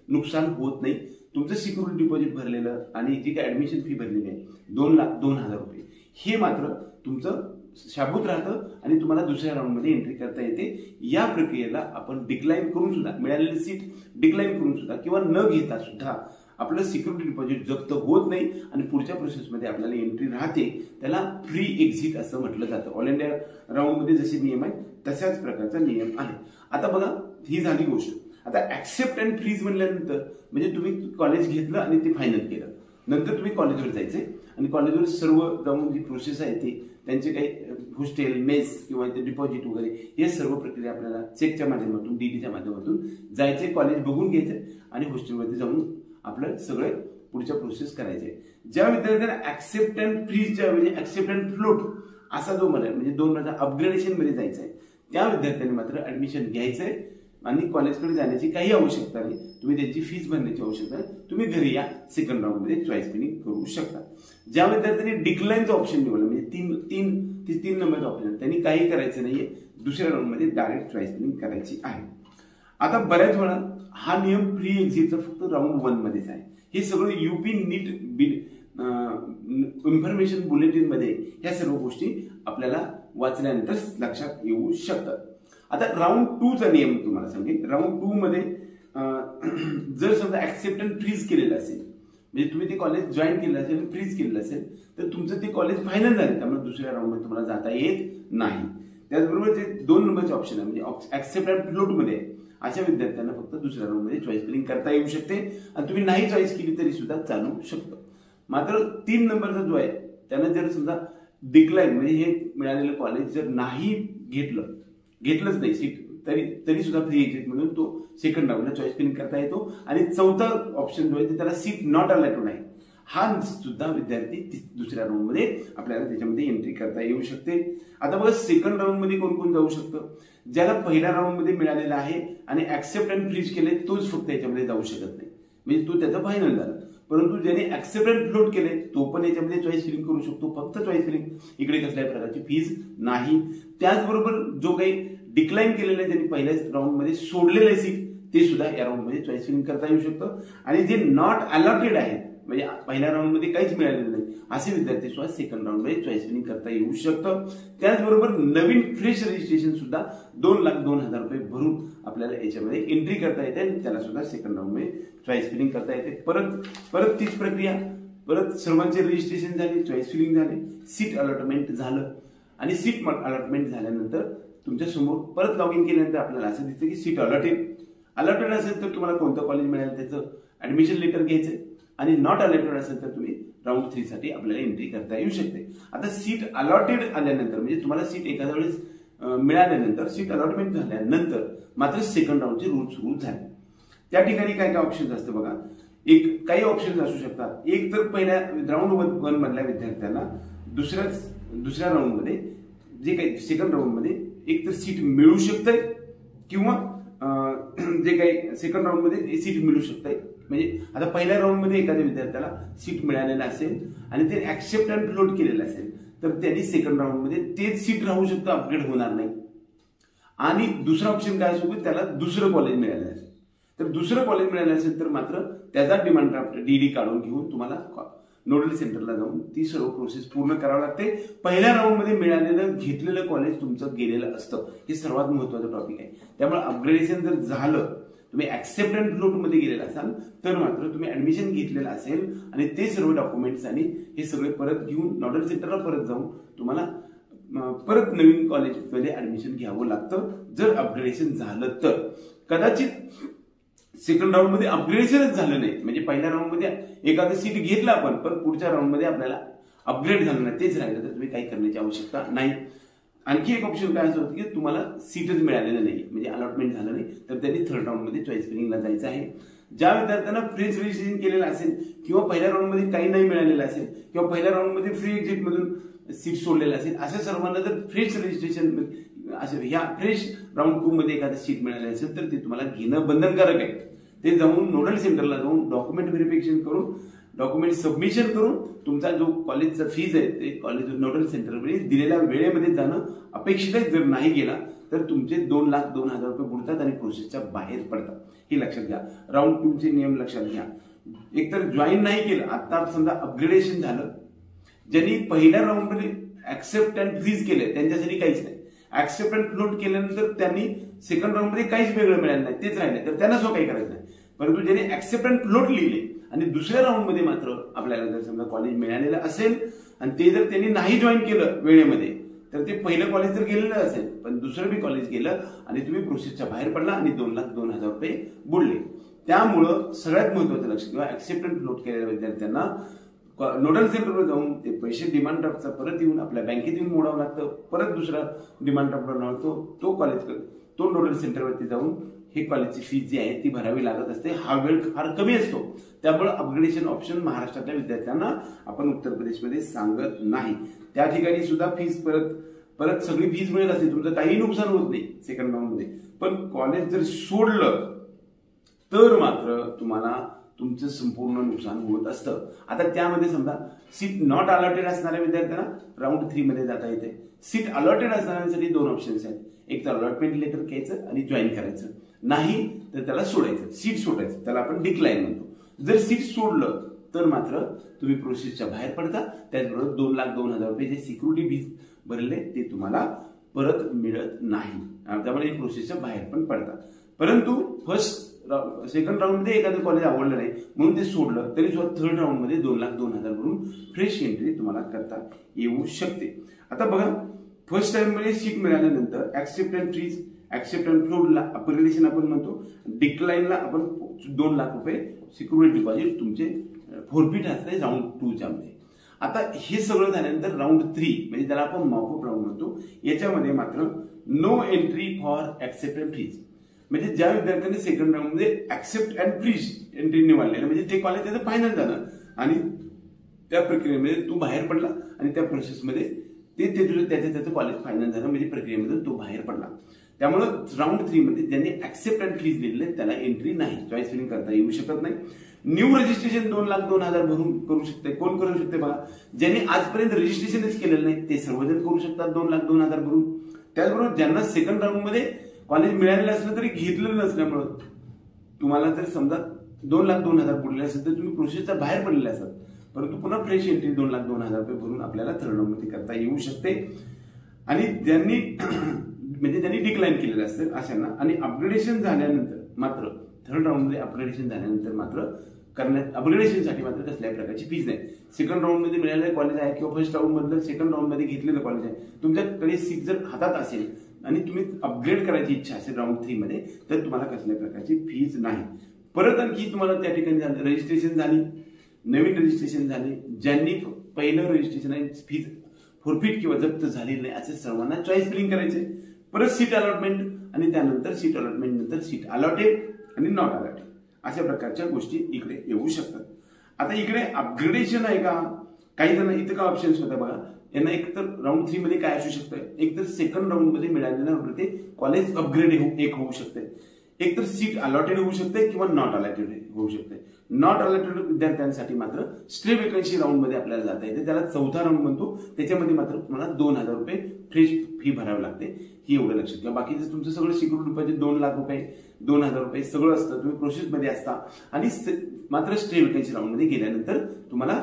नुकसान होत नाही. तुमचं सिक्युरिटी डिपॉझिट भरलेलं आणि जी काही ऍडमिशन फी भरलेली आहे 2,02,000 रुपये, हे मात्र तुमचं शाबूत राहतं आणि तुम्हाला दुसऱ्या राऊंडमध्ये एंट्री करता येते. या प्रक्रियेला आपण डिक्लाइन करून सुद्धा, मिळालेली सीट डिक्लाइन करून सुद्धा किंवा न घेता सुद्धा आपलं सिक्युरिटी डिपॉझिट जप्त होत नाही आणि पुढच्या प्रोसेसमध्ये आपल्याला एंट्री राहते. त्याला फ्री एक्झिट असं म्हटलं जातं. ऑल इंडिया राऊंडमध्ये जसे नियम आहेत तशाच प्रकारचा नियम आहे. आता बघा, ही झाली गोष्ट. आता ऍक्सेप्ट अँड फ्रीज म्हणल्यानंतर म्हणजे तुम्ही कॉलेज घेतलं आणि ते फायनल केलं, नंतर तुम्ही कॉलेजवर जायचे आणि कॉलेजवर सर्व जाऊन जी प्रोसेस आहे ती त्यांचे काही हॉस्टेल, मेस किंवा डिपॉझिट वगैरे हे सर्व प्रक्रिया आपल्याला चेकच्या माध्यमातून, डीडीच्या माध्यमातून जायचे, कॉलेज बघून घ्यायचे आणि हॉस्टेलमध्ये जाऊन आपलं सगळे पुढच्या प्रोसेस करायचे. ज्या विद्यार्थ्यांना ऍक्सेप्ट अँड फ्रीजच्या म्हणजे ऍक्सेप्ट अँड फ्लोट असा जो मला म्हणजे 2 प्रकार अपग्रेडेशन मध्ये जायचं आहे, त्या विद्यार्थ्यांनी मात्र ऍडमिशन घ्यायचंय आणि कॉलेजकडे जाण्याची काही आवश्यकता नाही. तुम्ही त्यांची फीस भरण्याची आवश्यकता नाही. तुम्ही घरी या, सेकंड राऊंड मध्ये चॉईस फिलिंग करू शकता. ज्या विद्यार्थ्यांनी डिक्लाइनचं ऑप्शन निवडलं म्हणजे 3 नंबरचं ऑप्शन, त्यांनी काही करायचं नाहीये, दुसऱ्या राऊंड मध्ये डायरेक्ट चॉईस फिलिंग करायची आहे. आता बऱ्याच वेळा हा नियम फ्री एक्झिटचा फक्त राऊंड 1 मध्येच आहे. हे सगळं यूपी नीट इन्फॉर्मेशन बुलेटिन मध्ये ह्या सर्व गोष्टी आपल्याला वाचल्यानंतर लक्षात येऊ शकतात. आता राऊंड 2 चा नियम तुम्हाला सांगेन. राऊंड 2 मध्ये जर समजा ऍक्सेप्ट अँड फ्रीज केलेलं असेल, म्हणजे तुम्ही ते कॉलेज जॉईन केलं असेल, फ्रीज केलेलं असेल, तर तुमचं ते कॉलेज फायनल झालं, त्यामुळे दुसऱ्या राऊंडमध्ये तुम्हाला जाता येत नाही. त्याचबरोबर जे 2 नंबरचे ऑप्शन आहे म्हणजे ऍक्सेप्ट अँड फ्लोट मध्ये अशा विद्यार्थ्यांना फक्त दुसऱ्या राऊंडमध्ये चॉईस फिलिंग करता येऊ शकते आणि तुम्ही नाही चॉईस केली तरी सुद्धा चालू शकतं. मात्र 3 नंबरचा जो आहे त्याला जर समजा डिक्लाइन म्हणजे हे मिळालेलं कॉलेज जर नाही घेतलंच नाही सीट, तरी सुद्धा फ्री एक्झिट म्हणून तो सेकंड राऊंडला चॉईस फिलिंग करता येतो. आणि चौथा ऑप्शन जो आहे ते त्याला सीट नॉट अलाउड आहे, हा सुद्धा विद्यार्थी दुसऱ्या राऊंड मध्ये आपल्याला त्याच्यामध्ये एंट्री करता येऊ शकते. आता बघा, सेकंड राऊंड मध्ये कोण कोण जाऊ शकतं? ज्याला पहिल्या राऊंड मध्ये मिळालेला आहे आणि ऍक्सेप्ट अँड फ्रीज केले तोच फक्त याच्यामध्ये जाऊ शकत नाही, म्हणजे तो त्याचा फायनल झाला. परंतु ज्याने ऍक्सेप्ट अँड फ्लोट केले तो पण याच्यामध्ये चॉईस फिलिंग करू शकतो, फक्त चॉईस फिलिंग, इकडे कसल्याही प्रकारची फीज नाही. त्याचबरोबर जो काही डिक्लाइन केलेलं आहे, त्यांनी पहिल्याच राऊंड मध्ये सोडलेलं आहे सीट, ते सुद्धा या राऊंड मध्ये चॉईस फिलिंग करता येऊ शकतं. आणि जे नॉट अलॉटेड आहेत म्हणजे पहिल्या राऊंड मध्ये काहीच मिळालेलं नाही असे विद्यार्थी सुद्धा सेकंड राऊंड मध्ये चॉईस फिलिंग करता येऊ शकतं. त्याचबरोबर नवीन फ्रेश रजिस्ट्रेशन सुद्धा 2,02,000 रुपये भरून आपल्याला याच्यामध्ये एंट्री करता येते आणि त्याला सुद्धा सेकंड राऊंड मध्ये चॉईस फिलिंग करता येते. परत तीच प्रक्रिया, परत सर्वांचे रजिस्ट्रेशन झाले, चॉईस फिलिंग झाले, सीट अलॉटमेंट झालं आणि सीट अलॉटमेंट झाल्यानंतर तुमच्या समोर परत लॉग इन केल्यानंतर आपल्याला असं दिसतं की सीट अलॉटेड असेल तर तुम्हाला कोणतं कॉलेज मिळालं त्याचं ऍडमिशन लेटर घ्यायचं आणि नॉट अलॉटेड असेल तर तुम्ही राऊंड 3 साठी आपल्याला एंट्री करता येऊ शकते. आता सीट अलॉटेड आल्यानंतर म्हणजे तुम्हाला सीट एखाद्या वेळेस मिळाल्यानंतर, सीट अलॉटमेंट झाल्यानंतर मात्र सेकंड राऊंडचे रूल सुरू झाले. त्या ठिकाणी काय काय ऑप्शन्स असते बघा. काही ऑप्शन्स असू शकतात. एक तर पहिल्या राऊंड 1 मधल्या विद्यार्थ्यांना दुसऱ्या राऊंड मध्ये जे काही सेकंड राऊंड मध्ये एक तर सीट मिळू शकते किंवा जे काही सेकंड राऊंड मध्ये सीट मिळू शकते. म्हणजे आता पहिल्या राऊंड मध्ये एखाद्या विद्यार्थ्याला सीट मिळालेलं असेल आणि ते ऍक्सेप्ट अँड फ्लोट केलेलं असेल तर त्यांनी सेकंड राऊंड मध्ये तेच सीट राहू शकतं, अपग्रेड होणार नाही. आणि दुसरा ऑप्शन काय असू की त्याला दुसरं कॉलेज मिळालं असेल, तर दुसरं कॉलेज मिळालं असेल तर मात्र त्याचा डिमांड ड्राफ्ट डीडी काढून घेऊन तुम्हाला नोडल सेंटरला जाऊन ती सर्व प्रोसेस पूर्ण करावी लागते. पहिल्या राऊंड मध्ये मिळालेलं घेतलेलं कॉलेज तुमचं गेलेलं असतं, हे सर्वात महत्वाचं टॉपिक आहे. त्यामुळे अपग्रेडेशन जर झालं, तुम्ही ऍक्सेप्ट अँड फ्लोट मध्ये गेलेला असाल तर मात्र तुम्ही ऍडमिशन घेतलेलं असेल आणि ते सर्व डॉक्युमेंट्स आणि हे सगळे परत घेऊन नोडल सेंटरला परत जाऊन तुम्हाला परत नवीन कॉलेजमध्ये ऍडमिशन घ्यावं लागतं जर अपग्रेडेशन झालं तर. कदाचित सेकंड राऊंड मध्ये अपग्रेडेशनच झालं नाही, म्हणजे पहिल्या राऊंड मध्ये एखादं सीट घेतलं आपण पण पुढच्या राऊंड मध्ये आपल्याला अपग्रेड झालं नाही, तेच राहिलं तर तुम्ही काही करण्याची आवश्यकता नाही. आणखी एक ऑप्शन काय असं होतं की तुम्हाला सीटच मिळालेलं नाही, म्हणजे अलॉटमेंट झालं नाही, तर त्यांनी थर्ड राऊंड मध्ये चॉईस फिलिंगला जायचं आहे. ज्या विद्यार्थ्यांना फ्रेश रजिस्ट्रेशन केलेलं असेल किंवा पहिल्या राऊंड मध्ये काही नाही मिळालेलं असेल किंवा पहिल्या राऊंड मध्ये फ्री एक्झिट मधून सीट सोडलेलं असेल, अशा सर्वांना जर फ्रेश रजिस्ट्रेशन ह्या फ्रेश राऊंड 2 मध्ये एखादं सीट मिळालं असेल तर ते तुम्हाला घेणं बंधनकारक आहे. ते जाऊन नोडल सेंटरला जाऊन डॉक्युमेंट व्हेरिफिकेशन करून, डॉक्युमेंट सबमिशन करून तुमचा जो कॉलेजचा फीज आहे ते कॉलेज नोडल सेंटरमध्ये दिलेल्या वेळेमध्ये जाणं अपेक्षित आहे. जर नाही गेला तर तुमचे 2,02,000 रुपये बुडतात आणि प्रोसेसच्या बाहेर पडतात. हे लक्षात घ्या. राऊंड 2 चे नियम लक्षात घ्या. एकतर जॉईन नाही केलं, आता समजा अपग्रेडेशन झालं, ज्यांनी पहिल्या राऊंडमध्ये ऍक्सेप्ट अँड फ्रीज केले त्यांच्यासाठी काहीच नाही, ऍक्सेप्ट अँड फ्लोट केल्यानंतर त्यांनी सेकंड राऊंडमध्ये काहीच वेगळं मिळालं नाही, तेच राहिले, तर त्यांना काही करायचं नाही. परंतु ज्यांनी ऍक्सेप्ट अँड फ्लोट लिहिले आणि दुसऱ्या राऊंडमध्ये मात्र आपल्याला जर समजा कॉलेज मिळालेलं असेल आणि ते जर त्यांनी नाही जॉईन केलं वेळेमध्ये, तर ते पहिलं कॉलेज जर गेलेलं असेल पण दुसरं बी कॉलेज गेलं आणि तुम्ही प्रोसेसच्या बाहेर पडला आणि 2,02,000 रुपये बुडले. त्यामुळं सगळ्यात महत्वाचं लक्ष ठेवा, ऍक्सेप्ट अँड फ्लोट केलेल्या विद्यार्थ्यांना नोडल सेंटरवर जाऊन ते पैसे डिमांड ड्राफ्टचा परत येऊन आपल्या बँकेत येऊन मोडावं लागतं, परत दुसरा डिमांड ड्राफ्ट बनवतो, तो कॉलेज तो नोडल सेंटरवरती जाऊन हे कॉलेजची फीस जी आहे ती भरावी लागत असते. हा वेळ फार कमी असतो, त्यामुळे अपग्रेडेशन ऑप्शन महाराष्ट्रातल्या विद्यार्थ्यांना आपण उत्तर प्रदेशमध्ये सांगत नाही. त्या ठिकाणी सुद्धा फीस परत सगळी फीस मिळत असते, तुमचं काही नुकसान होत नाही सेकंड राऊंडमध्ये. पण कॉलेज जर सोडलं तर मात्र तुम्हाला तुमचं संपूर्ण नुकसान होत असतं. आता त्यामध्ये समजा सीट नॉट अलॉटेड असणाऱ्या विद्यार्थ्यांना राऊंड 3 मध्ये जाता येते. सीट अलॉटेड असणाऱ्यांसाठी 2 ऑप्शन्स आहेत, एक तर अलॉटमेंट लेटर घ्यायचं आणि जॉईन करायचं, नाही तर त्याला सोडायचं, सीट सोडायचं, त्याला आपण डिक्लाइन म्हणतो. जर सीट सोडलं तर मात्र तुम्ही प्रोसेसच्या बाहेर पडता. त्याचबरोबर 2,02,000 रुपये जे सिक्युरिटी फीस भरले ते तुम्हाला परत मिळत नाही, त्यामुळे प्रोसेसच्या बाहेर पण पडतात. परंतु सेकंड राऊंडमध्ये एखादं कॉलेज आवडलं नाही म्हणून ते सोडलं तरी सुद्धा थर्ड राऊंडमध्ये 2,02,000 भरून फ्रेश एंट्री तुम्हाला करता येऊ शकते. आता बघा, फर्स्ट टाइम मध्ये सीट मिळाल्यानंतर accept and freeze, accept and फ्लोटला अपग्रेडेशन आपण म्हणतो, डिक्लाइनला आपण 2,00,000 रुपये सिक्युरिटी डिपॉझिट तुमचे फोरफिट असते राऊंड 2 च्या मध्ये. आता हे सगळं झाल्यानंतर राऊंड 3 म्हणजे त्याला आपण मॉपअप राऊंड म्हणतो, याच्यामध्ये मात्र no entry for accept and freeze, म्हणजे ज्या विद्यार्थ्यांनी सेकंड राऊंड मध्ये ऍक्सेप्ट अँड फ्रीज एंट्री निवडलेलं म्हणजे ते कॉलेज त्याचं फायनल झालं आणि त्या प्रक्रियेमध्ये तू बाहेर पडला आणि त्या प्रोसेसमध्ये त्याचं कॉलेज फायनल झालं, म्हणजे प्रक्रियेमध्ये तो बाहेर पडला. त्यामुळे राऊंड 3 मध्ये ज्यांनी ऍक्सेप्ट अँड फ्रीज लिहिलेले त्याला एंट्री नाही, चॉईस फिलिंग करता येऊ शकत नाही. न्यू रजिस्ट्रेशन 2,02,000 भरून करू शकते. कोण करू शकते बघा, ज्यांनी आजपर्यंत रजिस्ट्रेशनच केलेलं नाही ते सर्वजण करू शकतात 2,02,000 भरून. त्याचबरोबर ज्यांना सेकंड राऊंड मध्ये कॉलेज मिळालेलं असलं तरी घेतलेलं नसल्यामुळं तुम्हाला जर समजा 2,02,000 बुडले असेल तर तुम्ही प्रोसेसच्या बाहेर पडलेले असतात, परंतु पुन्हा फ्रेश एंट्री 2,02,000 रुपये भरून आपल्याला थर्ड राऊंड मध्ये करता येऊ शकते. आणि ज्यांनी डिक्लाइन केलेलं असतं अशांना आणि अपग्रेडेशन झाल्यानंतर मात्र थर्ड राऊंड मध्ये अपग्रेडेशन झाल्यानंतर मात्र अपग्रेडेशनसाठी मात्र कसल्याही प्रकारची फीज नाही. सेकंड राऊंड मध्ये मिळालेलं कॉलेज आहे किंवा फर्स्ट राऊंड मधलं सेकंड राऊंड मध्ये घेतलेलं कॉलेज आहे, तुमच्याकडे सीट जर हातात असेल आणि तुम्ही अपग्रेड करायची इच्छा असेल राऊंड 3 मध्ये तर तुम्हाला कसल्याही प्रकारची फीज नाही. परत आणखी तुम्हाला त्या ठिकाणी रजिस्ट्रेशन झाली, नवीन रजिस्ट्रेशन झाले, ज्यांनी पहिलं रजिस्ट्रेशन आहे फीज फोरफिट किंवा जप्त झालेली नाही असे सर्वांना चॉईस फिलिंग करायचे. परत सीट अलॉटमेंट आणि त्यानंतर सीट अलॉटमेंट नंतर सीट अलॉटेड आणि नॉट अलॉटेड अशा प्रकारच्या गोष्टी इकडे येऊ शकतात. आता इकडे अपग्रेडेशन आहे का, काही जण इथं का ऑप्शन्स होत्या बघा, यांना एक तर राऊंड 3 मध्ये काय असू शकतं, एक तर सेकंड राऊंड मध्ये मिळालेलं ते कॉलेज अपग्रेड होऊ शकते, एक तर सीट अलॉटेड होऊ शकते किंवा नॉट अलॉटेड होऊ शकते. नॉट अलॉटेड विद्यार्थ्यांसाठी मात्र स्ट्रे वेकन्सी राऊंड मध्ये आपल्याला जाता येते, त्याला चौथा राऊंड म्हणतो. त्याच्यामध्ये मात्र तुम्हाला 2,000 रुपये फ्रेश फी भरावी लागते, ही एवढं लक्षात घ्या. बाकीचं तुमचं सगळं सिक्युरिटी डिपॉझिट 2,00,000 रुपये 2,000 रुपये सगळं असतं, तुम्ही प्रोसेसमध्ये असता. आणि मात्र स्ट्रे वेकन्सी राऊंड मध्ये गेल्यानंतर तुम्हाला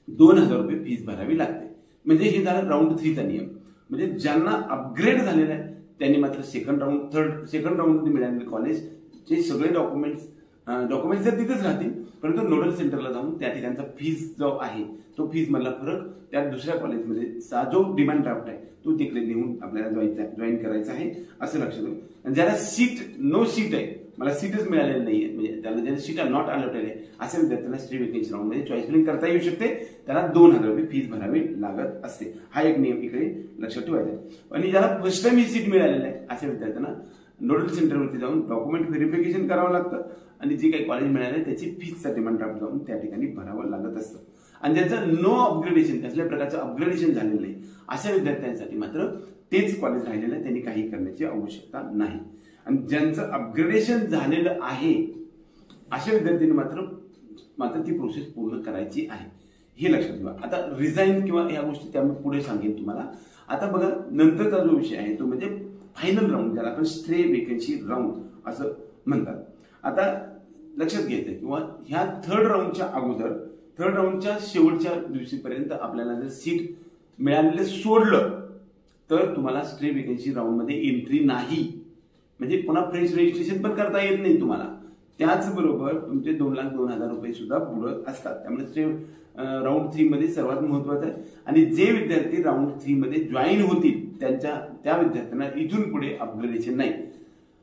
2,000 रुपये फीस भरावी लागते. म्हणजे हे झालं राऊंड 3 चा नियम. म्हणजे ज्यांना अपग्रेड झालेला आहे त्यांनी मात्र सेकंड राऊंड मध्ये मिळालेले कॉलेजचे सगळे डॉक्युमेंट्स जर तिथेच राहतील, परंतु नोडल सेंटरला जाऊन त्या ठिकाणचा फीस जो आहे तो फीस मधला फरक त्या दुसऱ्या कॉलेजमध्ये जो डिमांड ड्राफ्ट आहे तो तिकडे नेऊन आपल्याला जॉईन करायचा आहे असं लक्षात ठेवा. ज्याला नो सीट आहे, मला सीटच मिळालेली नाहीये, म्हणजे त्याला ज्याला सीट नॉट अलॉटेड आहे अशा विद्यार्थ्यांना स्ट्री वेकन्सी राऊंड मध्ये चॉईस फिलिंग करता येऊ शकते, त्याला 2,000 रुपये फीस भरावी लागत असते. हा एक नियम इकडे लक्षात ठेवायचा आहे. आणि ज्याला फर्स्ट टाइम ही सीट मिळालेली आहे अशा विद्यार्थ्यांना नोडल सेंटरवरती जाऊन डॉक्युमेंट व्हेरिफिकेशन करावं लागतं आणि जे काही कॉलेज मिळाले त्याची फीसचा डिमांड ड्राफ्ट जाऊन त्या ठिकाणी भरावं लागत असतं. आणि ज्यांचं नो अपग्रेडेशन, कसल्या प्रकारचं अपग्रेडेशन झालेलं नाही अशा विद्यार्थ्यांसाठी मात्र तेच कॉलेज राहिलेलं आहे, त्यांनी काही करण्याची आवश्यकता नाही. आणि ज्यांचं अपग्रेडेशन झालेलं आहे अशा विद्यार्थ्यांनी मात्र ती प्रोसेस पूर्ण करायची आहे, हे लक्षात ठेवा. आता रिझाईन किंवा या गोष्टी त्यामुळे पुढे सांगेन तुम्हाला. आता बघा, नंतरचा जो विषय आहे तो म्हणजे फायनल राऊंड, ज्याला आपण स्ट्रे वेकन्सी राऊंड असं म्हणतात. आता लक्षात घ्यायचं किंवा ह्या थर्ड राऊंडच्या शेवटच्या दिवशीपर्यंत आपल्याला जर सीट मिळालेलं सोडलं तर तुम्हाला स्ट्रे वेकन्सी राऊंडमध्ये एंट्री नाही, म्हणजे पुन्हा फ्रेश रजिस्ट्रेशन पण करता येत नाही तुम्हाला. त्याचबरोबर तुमचे 2,02,000 रुपये सुद्धा बुडत असतात. त्यामुळे स्ट्रे राऊंड 3 मध्ये सर्वात महत्वाचं आहे. आणि जे विद्यार्थी राऊंड 3 मध्ये जॉईन होतील त्या विद्यार्थ्यांना इथून पुढे अपग्रेडेशन नाही.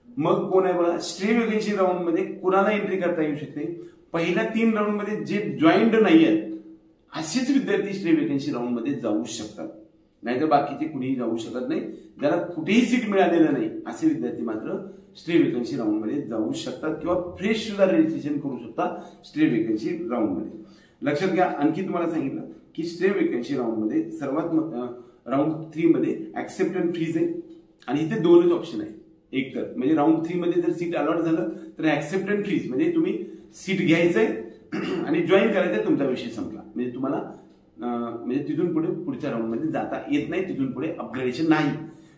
मग कोण आहे बघा, स्ट्रे वेकन्सी राऊंड मध्ये कुणाला एंट्री करता येऊ शकते, पहिल्या 3 राऊंड मध्ये जे जॉईंड नाही आहेत असेच विद्यार्थी स्ट्रे वेकन्सी राऊंड मध्ये जाऊ शकतात, नाहीतर बाकीचे कुणीही जाऊ शकत नाही. ज्याला कुठेही सीट मिळालेलं नाही असे विद्यार्थी मात्र स्ट्रे वेकन्सी राऊंड मध्ये जाऊ शकतात किंवा फ्रेश सुद्धा रजिस्ट्रेशन करू शकतात स्ट्रे वेकन्सी राऊंड मध्ये. लक्षात घ्या, आणखी तुम्हाला सांगितलं की स्ट्रे वेकन्सी राऊंड मध्ये सर्वात राऊंड 3 मध्ये ऍक्सेप्टन्स फीज आहे आणि इथे दोनच ऑप्शन आहे. एक तर म्हणजे राऊंड 3 मध्ये जर सीट अलॉट झालं तर ऍक्सेप्टन्स फीज म्हणजे तुम्ही सीट घ्यायचंय आणि जॉईन करायचंय, तुमचा विषय संपला. म्हणजे तुम्हाला म्हणजे तिथून पुढे पुढच्या राऊंड मध्ये जाता येत नाही, तिथून पुढे अपग्रेडेशन नाही.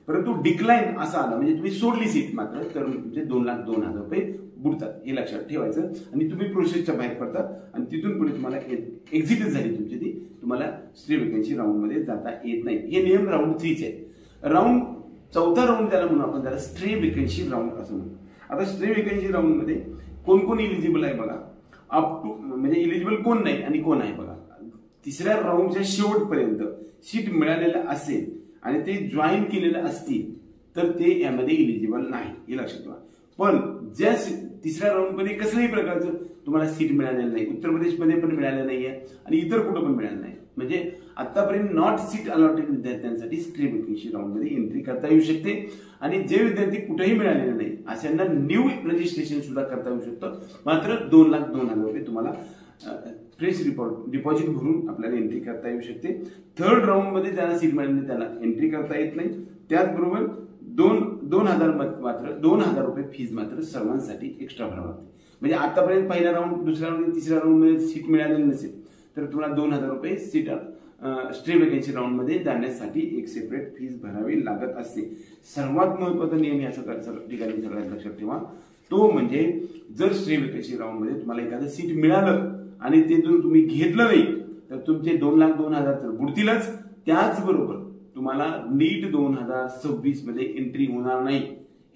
परंतु डिक्लाइन असं आलं म्हणजे तुम्ही सोडली सीट मात्र तर तुमचे 2,02,000 रुपये बुडतात, हे लक्षात ठेवायचं. आणि तुम्ही प्रोसेसच्या बाहेर पडतात आणि तिथून पुढे तुम्हाला एक्झिटच झाली तुमची ती, तुम्हाला स्ट्रे वेकन्सी राऊंड मध्ये जाता येत नाही. हे नियम राऊंड 3 चे आहे. राऊंड चौथा राऊंड त्याला म्हणून आपण त्याला स्ट्रे वेकन्सी राऊंड असं म्हणतो. आता स्ट्रे वेकन्सी राऊंड मध्ये कोण कोण इलिजिबल आहे बघा, अप टू म्हणजे इलिजिबल कोण नाही आणि कोण आहे बघा. तिसऱ्या राऊंडच्या शेवटपर्यंत सीट मिळालेलं असेल आणि ते जॉईन केलेलं असतील तर ते यामध्ये इलिजिबल नाही, हे लक्षात ठेवा. पण ज्या तिसऱ्या राऊंड मध्ये कसल्याही प्रकारचं तुम्हाला सीट मिळालेलं नाही, उत्तर प्रदेशमध्ये पण मिळालं नाहीये आणि इतर कुठं पण मिळालं नाही, म्हणजे आतापर्यंत नॉट सीट अलॉटेड विद्यार्थ्यांसाठी स्ट्रे वेकन्सी राऊंड मध्ये एंट्री करता येऊ शकते. आणि जे विद्यार्थी कुठेही मिळालेले नाही अशांना न्यू रजिस्ट्रेशन सुद्धा करता येऊ शकतं. मात्र 2,02,000 रुपये तुम्हाला फ्रेश डिपॉझिट भरून आपल्याला एंट्री करता येऊ शकते. थर्ड राऊंड मध्ये ज्याला सीट मिळाली त्याला एंट्री करता येत नाही. त्याचबरोबर 2,000 मात्र 2,000 रुपये फीज मात्र सर्वांसाठी एक्स्ट्रा भरावं लागते. म्हणजे आतापर्यंत पहिल्या राऊंड, दुसऱ्या राऊंड, तिसऱ्या राऊंड मध्ये सीट मिळालेली नसेल तर तुम्हाला 2,000 रुपये सीट स्ट्रे वेकन्सी राऊंड मध्ये जाण्यासाठी एक सेपरेट फीज भरावी लागत असते. सर्वात महत्वाचा नियम या ठिकाणी सगळ्यात लक्षात ठेवा, तो म्हणजे जर स्ट्रे वेकन्सी राऊंड मध्ये तुम्हाला एखादं सीट मिळालं आणि ते जर तुम्ही घेतलं नाही तर तुमचे 2,02,000 तर बुडतीलच. त्याचबरोबर तुम्हाला नीट 2026 मध्ये एंट्री होणार नाही,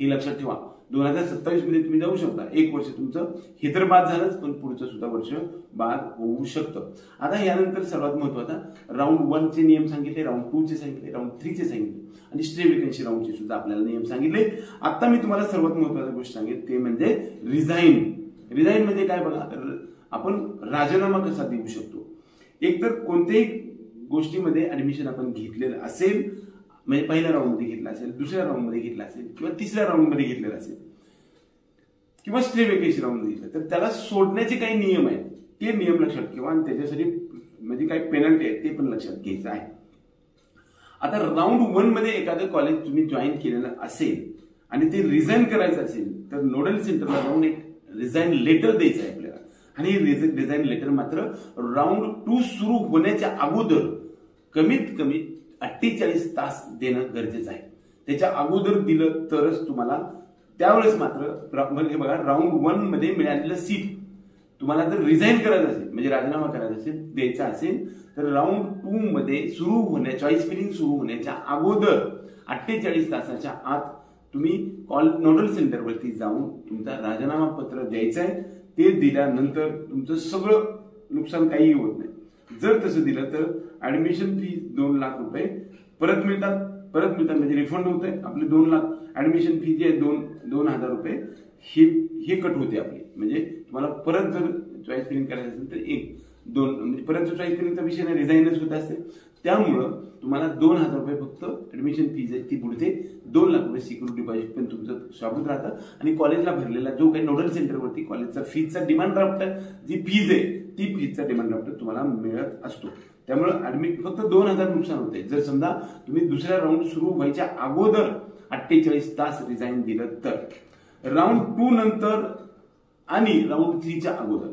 हे लक्षात ठेवा. 2027 मध्ये तुम्ही जाऊ शकता, एक वर्ष तुमचं हे तर बाद झालंच पण पुढचं सुद्धा वर्ष बाद होऊ शकतं. आता यानंतर सर्वात महत्वाचा राऊंड 1 चे नियम सांगितले, राऊंड 2 चे सांगितले, राऊंड 3 चे सांगितले आणि स्ट्रे वेकन्सी राऊंडचे सुद्धा आपल्याला नियम सांगितले. आता मी तुम्हाला सर्वात महत्वाची गोष्ट सांगेन ते म्हणजे रिझाईन. रिझाईन म्हणजे काय बघा, आपण राजीनामा कसा देऊ शकतो. एकतर कोणत्याही गोष्टीमध्ये ऍडमिशन आपण घेतलेलं असेल, म्हणजे पहिल्या राऊंड मध्ये घेतला असेल, दुसऱ्या राऊंड मध्ये घेतला असेल किंवा तिसऱ्या राऊंड मध्ये घेतलेला असेल किंवा स्ट्रे वेकन्सी राऊंड मध्ये घेतलं तर त्याला सोडण्याचे काही नियम आहेत, ते नियम लक्षात ठेवा आणि त्याच्यासाठी म्हणजे काही पेनल्टी आहे ते पण लक्षात घ्यायचं आहे. आता राऊंड 1 मध्ये एखादं कॉलेज तुम्ही जॉईन केलेलं असेल आणि ते रिझाईन करायचं असेल तर नोडल सेंटरला जाऊन एक रिझाईन लेटर द्यायचं आहे आपल्याला. आणि रिझाईन लेटर मात्र राऊंड 2 सुरू होण्याच्या अगोदर कमीत कमी 48 तास देणं गरजेचं आहे. त्याच्या अगोदर दिलं तरच तुम्हाला त्यावेळेस मात्र म्हणजे बघा, राऊंड 1 मध्ये मिळालेलं सीट तुम्हाला जर रिझाईन करायचं असेल म्हणजे राजीनामा करायचा असेल, द्यायचा असेल तर राऊंड 2 मध्ये सुरू होण्या चॉईस फिलिंग सुरू होण्याच्या अगोदर 48 तासाच्या आत तुम्ही नोडल सेंटरवरती जाऊन तुमचा राजीनामा पत्र द्यायचं आहे. ते दिल्यानंतर तुमचं सगळं नुकसान काही होत नाही. जर तसं दिलं तर ऍडमिशन फी 2 लाख रुपये परत मिळतात म्हणजे रिफंड होत आहे. आपले 2 लाख ऍडमिशन फी जी आहे 2,000 रुपये हे कट होते आपली. म्हणजे तुम्हाला परत जर चॉईस फिलिंग करायचं असेल तर 2 म्हणजे परत जो चॉईस फिलिंगचा विषय नाही, रिझाईनच होत असते. त्यामुळं तुम्हाला 2,000 रुपये फक्त ऍडमिशन फीज आहे ती पुढते. 2 लाख रुपये सिक्युरिटी डिपॉझिट पण तुमचं स्वागत राहतं आणि कॉलेजला भरलेला जो काही नोडल सेंटरवरती कॉलेजचा फीजचा डिमांड ड्राफ्ट जी फीज आहे ती फीजचा डिमांड ड्राफ्ट तुम्हाला मिळत असतो. त्यामुळे फक्त 2,000 नुकसान होते जर समजा तुम्ही दुसऱ्या राऊंड सुरू व्हायच्या अगोदर 48 तास रिझाईन दिलं तर. राऊंड 2 नंतर आणि राऊंड 3 च्या अगोदर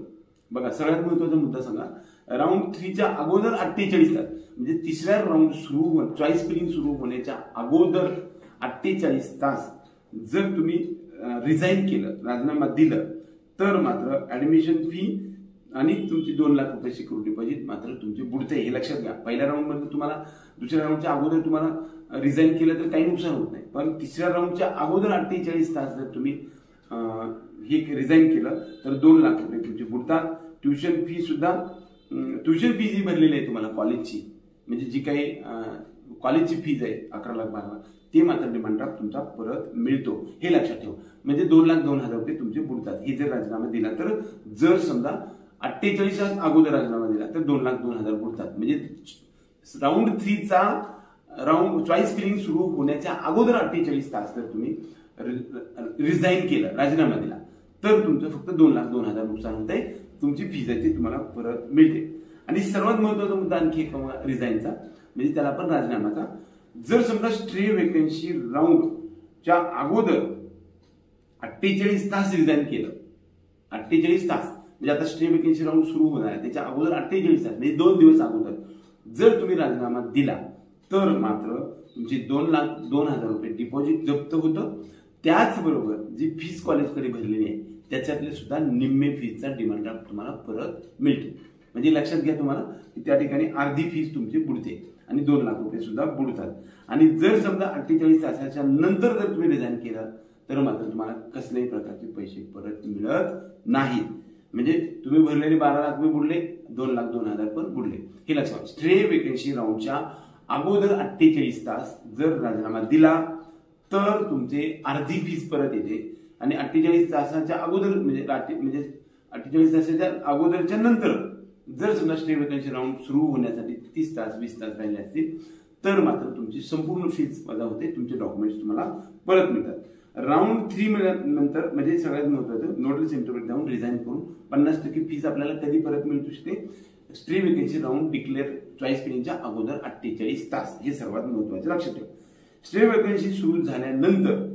बघा, सगळ्यात महत्वाचा मुद्दा सांगा, राऊंड 3 च्या अगोदर 48 तास म्हणजे तिसऱ्या राऊंड सुरू चॉईस फिलिंग सुरू होण्याच्या अगोदर 48 तास जर तुम्ही रिझाईन केलं, राजीनामा दिलं तर मात्र ऍडमिशन फी आणि तुमची 2 लाख रुपये सिक्युरिटी डिपॉझिट मात्र तुमचे बुडते, हे लक्षात घ्या. पहिल्या राऊंड मध्ये तुम्हाला, दुसऱ्या राऊंडच्या अगोदर तुम्हाला रिझाईन केलं तर काही नुकसान होत नाही, पण तिसऱ्या राऊंडच्या अगोदर 48 तास जर तुम्ही हे रिझाईन केलं तर 2 लाख रुपये तुमचे बुडतात. ट्युशन फी सुद्धा, ट्युशन फी जी भरलेली आहे तुम्हाला कॉलेजची, म्हणजे जी काही कॉलेजची फीज आहे 11 लाख 12 लाख, ते मात्र डिमांड ड्राफ्ट तुमचा परत मिळतो, हे लक्षात ठेवा. म्हणजे 2,02,000 रुपये तुमचे बुडतात हे जर राजीनामा दिला तर. जर समजा 48 तास अगोदर राजीनामा दिला तर 2,02,000 बुडतात. म्हणजे राऊंड 3चा राऊंड चॉईस फिलिंग सुरू होण्याच्या अगोदर 48 तास जर तुम्ही रिझाईन केलं, राजीनामा दिला, तर तुमचं फक्त 2,02,000 नुकसान होत आहे. तुमची फीज आहे ती तुम्हाला परत मिळते. आणि सर्वात महत्वाचा मुद्दा आणखी एक रिझाईनचा, म्हणजे त्याला पण राजीनामाचा. जर समजा स्ट्रे वेकन्सी राऊंडच्या अगोदर 48 तास रिझाईन केलं, 48 तास म्हणजे आता स्ट्रे वेकन्सी राऊंड सुरू होणार आहे त्याच्या अगोदर 48 तास म्हणजे 2 दिवस अगोदर जर तुम्ही राजीनामा दिला तर मात्र तुमची 2,02,000 रुपये डिपॉझिट जप्त होतं. त्याचबरोबर जी फीस कॉलेजकडे भरलेली आहे त्याच्यातले सुद्धा निम्मे फीजचा डिमांड ड्राफ्ट तुम्हाला परत मिळतो. म्हणजे लक्षात घ्या तुम्हाला की त्या ठिकाणी अर्धी फीस तुमची बुडते आणि 2 लाख रुपये सुद्धा बुडतात. आणि जर समजा 48 तासाच्या नंतर जर तुम्ही रिझाईन केलं तर मात्र तुम्हाला कसल्याही प्रकारचे पैसे परत मिळत नाहीत. म्हणजे तुम्ही भरलेले 12 लाख रुपये बुडले, 2,02,000 पण बुडले, हे लक्षात. स्ट्रे वेकन्सी राऊंडच्या अगोदर 48 तास जर राजीनामा दिला तर तुमचे अर्धी फीस परत येते. आणि 48 तासाच्या अगोदर म्हणजे 48 तासाच्या अगोदरच्या नंतर जर समजा स्ट्रे वेकन्सी राऊंड सुरू होण्यासाठी 30 तास 20 तास राहिले असतील तर मात्र तुमची संपूर्ण फीस वजा होते, तुमचे डॉक्युमेंट्स तुम्हाला परत मिळतात. राऊंड 3 नंतर म्हणजे सगळ्यात महत्वाचं, नोडल सेंटरवर जाऊन रिझाईन करून 50% फीस आपल्याला कधी परत मिळू शकते, stray vacancy round declare choice फिलिंगच्या अगोदर 48 तास, हे सर्वात महत्वाचे लक्षात ठेवा. स्ट्रे वेकन्सी सुरू झाल्यानंतर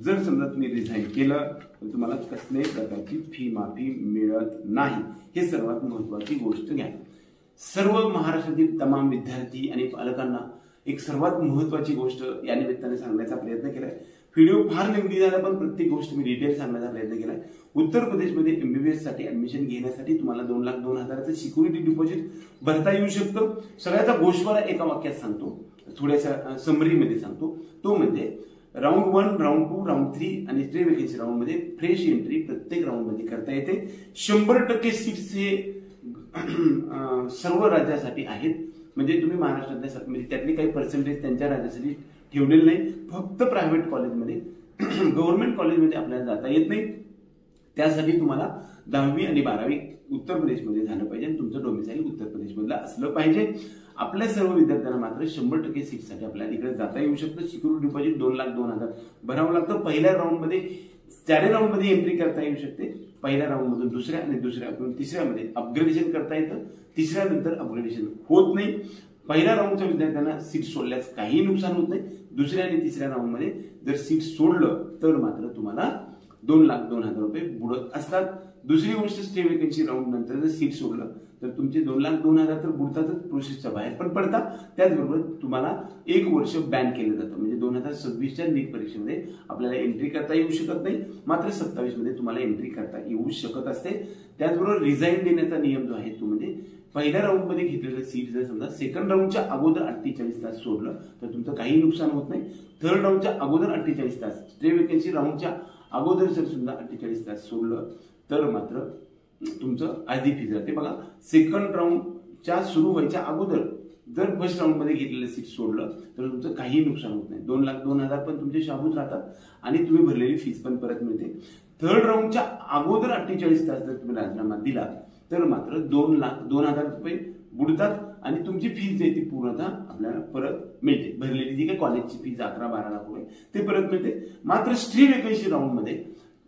जर समजा तुम्ही रिझाईन केलं तर तुम्हाला कसल्याही प्रकारची फी माफी मिळत नाही, हे सर्वात महत्वाची गोष्ट घ्या. सर्व महाराष्ट्रातील तमाम विद्यार्थी आणि पालकांना एक सर्वात महत्वाची गोष्ट या निमित्ताने सांगण्याचा प्रयत्न केलाय. व्हिडिओ फार लेंदी झाला पण प्रत्येक गोष्ट मी डिटेल सांगण्याचा प्रयत्न केलाय. उत्तर प्रदेशमध्ये MBBS साठी ऍडमिशन घेण्यासाठी तुम्हाला 2,02,000चं सिक्युरिटी डिपॉझिट भरता येऊ शकतं. सगळ्याचा गोषवारा एका वाक्यात सांगतो, थोड्याशा समरीमध्ये सांगतो. तो म्हणजे राऊंड 1, राऊंड 2, राऊंड 3 आणि स्ट्रे वेकन्सी राऊंड मध्ये फ्रेश एंट्री प्रत्येक राऊंड मध्ये करता येते. 100% सीट्स हे सर्व राज्यासाठी आहेत. म्हणजे तुम्ही महाराष्ट्रातल्या म्हणजे त्यातले काही पर्सेंटेज त्यांच्या राज्यासाठी ठेवलेले नाही. फक्त प्रायव्हेट कॉलेजमध्ये गव्हर्नमेंट कॉलेजमध्ये आपल्याला जाता येत नाही. त्यासाठी तुम्हाला 10वी आणि 12वी उत्तर प्रदेशमध्ये झालं पाहिजे आणि तुमचं डोमिसाईल उत्तर प्रदेशमधलं असलं पाहिजे. आपल्या सर्व विद्यार्थ्यांना मात्र 100% सीटसाठी आपल्याला इकडे जाता येऊ शकतं. सिक्युरिटी डिपॉझिट 2,02,000 भरावं लागतं. पहिल्या राऊंडमध्ये 4 राऊंडमध्ये एंट्री करता येऊ शकते. पहिल्या राऊंडमधून दुसऱ्या आणि दुसऱ्यातून तिसऱ्यामध्ये अपग्रेडेशन करता येतं. तिसऱ्यानंतर अपग्रेडेशन होत नाही. पहिल्या राऊंडच्या विद्यार्थ्यांना सीट सोडल्यास काही नुकसान होत नाही. दुसऱ्या आणि तिसऱ्या राऊंडमध्ये जर सीट सोडलं तर मात्र तुम्हाला 2,02,000 रुपये बुडत असतात. दुसरी गोष्ट, स्टे वेकन्सी राऊंड नंतर जर सीट सोडलं तर तुमचे 2,02,000 तर बुडतातच, प्रोसेसच्या बाहेर पण पडतात. त्याचबरोबर तुम्हाला 1 वर्ष बॅन केलं जातं. म्हणजे 2026च्या नीट परीक्षेमध्ये आपल्याला एंट्री करता येऊ शकत नाही, मात्र 27 मध्ये तुम्हाला एंट्री करता येऊ शकत असते. त्याचबरोबर रिझाईन देण्याचा नियम जो आहे तो म्हणजे पहिल्या राऊंडमध्ये घेतलेलं सीट जर समजा सेकंड राऊंडच्या अगोदर 48 तास सोडलं तर तुमचं काही नुकसान होत नाही. थर्ड राऊंडच्या अगोदर 48 तास, स्टे वेकन्सी राऊंडच्या अगोदर जर सुद्धा 48 तास सोडलं तर मात्र तुमचं अर्धी फी जाते. बघा, सेकंड राऊंडच्या सुरू व्हायच्या अगोदर जर फर्स्ट राऊंड मध्ये घेतलेलं सीट सोडलं तर तुमचं काही नुकसान होत नाही. 2,02,000 पण तुमचे शाबूत राहतात आणि तुम्ही भरलेली फीस पण परत मिळते. थर्ड राऊंडच्या अगोदर 48 तास जर तुम्ही राजीनामा दिला तर मात्र 2,02,000 रुपये बुडतात आणि तुमची फीस जी आहे ती पूर्णतः आपल्याला परत मिळते. भरलेली जी काही कॉलेजची फीज 11-12 लाख रुपये ते परत मिळते. मात्र स्ट्रे वेकन्सी राऊंड मध्ये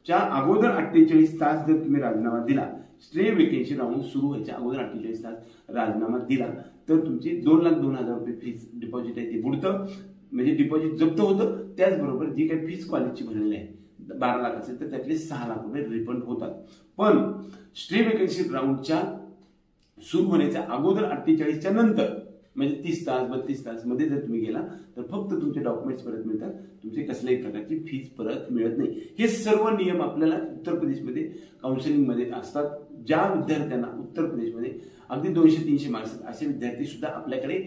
च्या अगोदर 48 तास जर तुम्ही राजीनामा दिला, स्ट्रे वेकन्सी राऊंड सुरू व्हायच्या अगोदर 48 तास राजीनामा दिला तर तुमची 2,02,000 रुपये फीस डिपॉझिट आहे ते बुडतं, म्हणजे डिपॉझिट जप्त होतं. त्याचबरोबर जी काही फीस कॉलेजची भरलेली आहे 12 लाख असेल तर त्यातले 6 लाख रुपये रिफंड होतात. पण स्ट्रे वेकन्सी राऊंडच्या सुरू होण्याच्या अगोदर 48च्या नंतर म्हणजे 30 तास 32 तास मध्ये जर तुम्ही गेला तर फक्त तुमचे डॉक्युमेंट्स परत मिळतात, तुमचे कसल्याही प्रकारची फीस परत मिळत नाही. हे सर्व नियम आपल्याला उत्तर प्रदेशमध्ये काउन्सिलिंगमध्ये असतात. ज्या विद्यार्थ्यांना उत्तर प्रदेशमध्ये अगदी 200-300 मार्क्स असे विद्यार्थी सुद्धा आपल्याकडे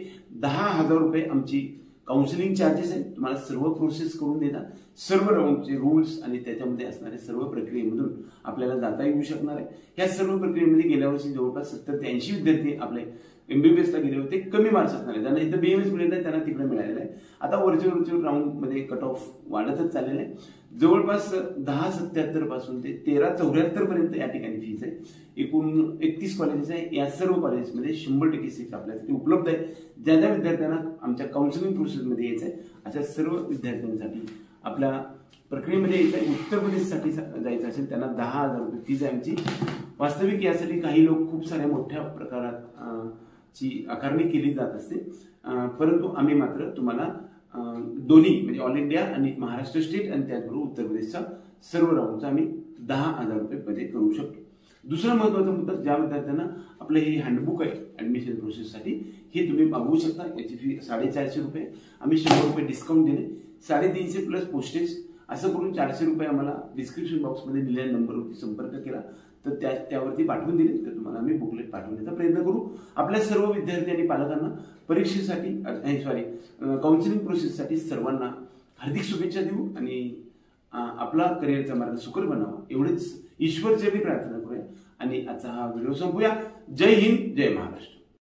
10,000 रुपये आमची काउन्सिलिंग चार्जेस आहेत. तुम्हाला सर्व प्रोसेस करून देतात, सर्व राऊंडचे रूल्स आणि त्याच्यामध्ये असणाऱ्या सर्व प्रक्रियेमधून आपल्याला जाता येऊ शकणार आहे. या सर्व प्रक्रियेमध्ये गेल्या वर्षी जवळपास 70 ते 80 विद्यार्थी आपले MBBS गेले होते. कमी मार्क्स असणारे त्यांना इथं BMS मिळत नाही, त्यांना तिकडे मिळालेलं आहे. आता वरच्या राऊंडमध्ये कट ऑफ वाढतच चाललेलं आहे. जवळपास 10,77 पासून ते 13,74 पर्यंत या ठिकाणी फीज आहे. एकूण 31 कॉलेजेस आहे. या सर्व कॉलेजेसमध्ये 100% सीट आपल्यासाठी उपलब्ध आहे. ज्या ज्या विद्यार्थ्यांना आमच्या काउन्सिलिंग प्रोसेसमध्ये यायचं आहे अशा सर्व विद्यार्थ्यांसाठी आपल्या प्रक्रियेमध्ये यायचं आहे. उत्तर प्रदेशसाठी जायचं असेल त्यांना 10,000 रुपये फीज आहे आमची. वास्तविक यासाठी काही लोक खूप साऱ्या मोठ्या प्रकारात ची आकारणी केली जात असते, परंतु आम्ही मात्र तुम्हाला दोन्ही म्हणजे ऑल इंडिया आणि महाराष्ट्र स्टेट आणि त्याचबरोबर उत्तर प्रदेशचा सर्व राऊंडचा आम्ही 10,000 रुपये मध्ये करू शकतो. दुसरा महत्त्वाचा मुद्दा, ज्या विद्यार्थ्यांना आपलं हे हँडबुक आहे ऍडमिशन प्रोसेससाठी, हे तुम्ही मागवू शकता. याची फी 450 रुपये. आम्ही 100 रुपये डिस्काउंट दिले, 350 प्लस पोस्टेज असं करून 400 रुपये आम्हाला डिस्क्रिप्शन बॉक्समध्ये दिलेल्या नंबरवरती संपर्क केला तर त्यावरती पाठवून दिले तर तुम्हाला आम्ही बुकलेट पाठवण्याचा प्रयत्न करू. आपल्या सर्व विद्यार्थी आणि पालकांना परीक्षेसाठी काउन्सिलिंग प्रोसेससाठी सर्वांना हार्दिक शुभेच्छा देऊ आणि आपला करिअरचा मार्ग सुकर बनावा एवढेच ईश्वरचरणी प्रार्थना करूया आणि आजचा हा व्हिडिओ संपूया. जय हिंद, जय महाराष्ट्र.